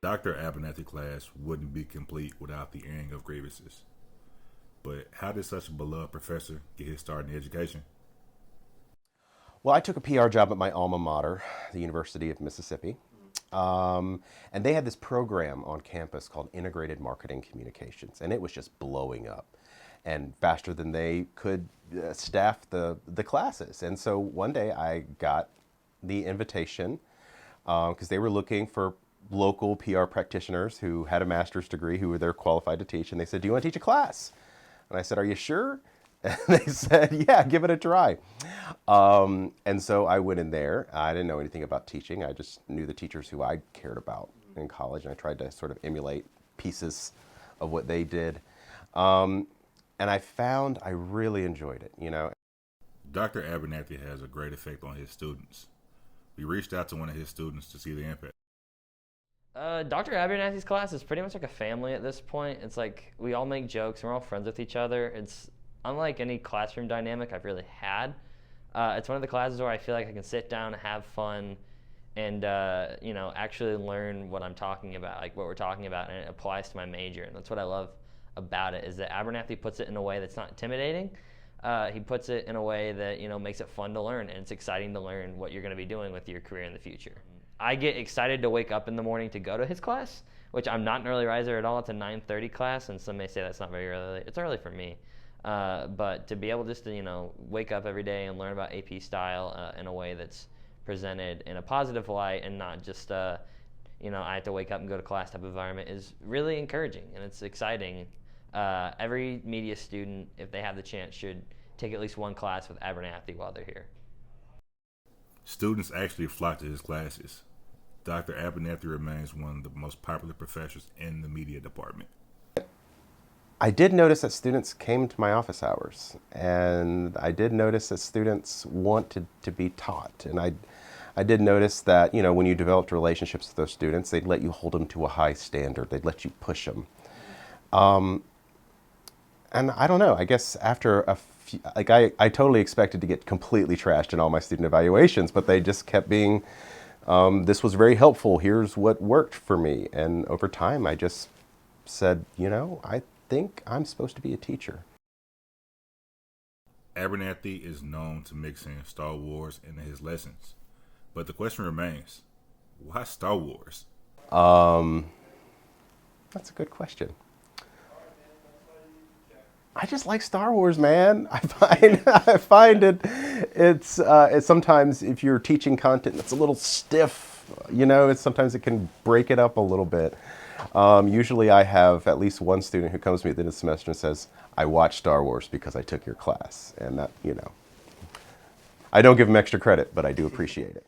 Dr. Abernathy class wouldn't be complete without the airing of grievances. But how did such a beloved professor get his start in education? Well, I took a PR job at my alma mater, the University of Mississippi. And they had this program on campus called Integrated Marketing Communications, and it was just blowing up and faster than they could staff the classes. And so one day I got the invitation because they were looking for local PR practitioners who had a master's degree who were there qualified to teach. And they said, "Do you want to teach a class?" And I said, "Are you sure?" And they said, "Yeah, give it a try." And so I went in there. I didn't know anything about teaching. I just knew the teachers who I cared about in college, and I tried to sort of emulate pieces of what they did. And I found I really enjoyed it. Dr. Abernathy has a great effect on his students. We reached out to one of his students to see the impact. Dr. Abernathy's class is pretty much like a family at this point. It's like we all make jokes and we're all friends with each other. It's unlike any classroom dynamic I've really had. It's one of the classes where I feel like I can sit down, have fun, and actually learn what I'm talking about, like what we're talking about, and it applies to my major. And that's what I love about it, is that Abernathy puts it in a way that's not intimidating. He puts it in a way that makes it fun to learn, and it's exciting to learn what you're going to be doing with your career in the future. I get excited to wake up in the morning to go to his class, which I'm not an early riser at all. It's a 9:30 class, and some may say that's not very early. It's early for me. But to be able just to wake up every day and learn about AP style in a way that's presented in a positive light and not just I have to wake up and go to class type of environment is really encouraging, and it's exciting. Every media student, if they have the chance, should take at least one class with Abernathy while they're here. Students actually flock to his classes. Dr. Abernathy remains one of the most popular professors in the media department. I did notice that students came to my office hours, and I did notice that students wanted to be taught. And I did notice that, when you developed relationships with those students, they'd let you hold them to a high standard. They'd let you push them. And I don't know, I guess after a few, I totally expected to get completely trashed in all my student evaluations, but they just kept being, this was very helpful, here's what worked for me. And over time, I just said, I think I'm supposed to be a teacher. Abernathy is known to mix in Star Wars into his lessons. But the question remains, why Star Wars? That's a good question. I just like Star Wars, man. I find it's sometimes if you're teaching content that's a little stiff, sometimes it can break it up a little bit. Usually I have at least one student who comes to me at the end of the semester and says, "I watched Star Wars because I took your class." And that, I don't give them extra credit, but I do appreciate it.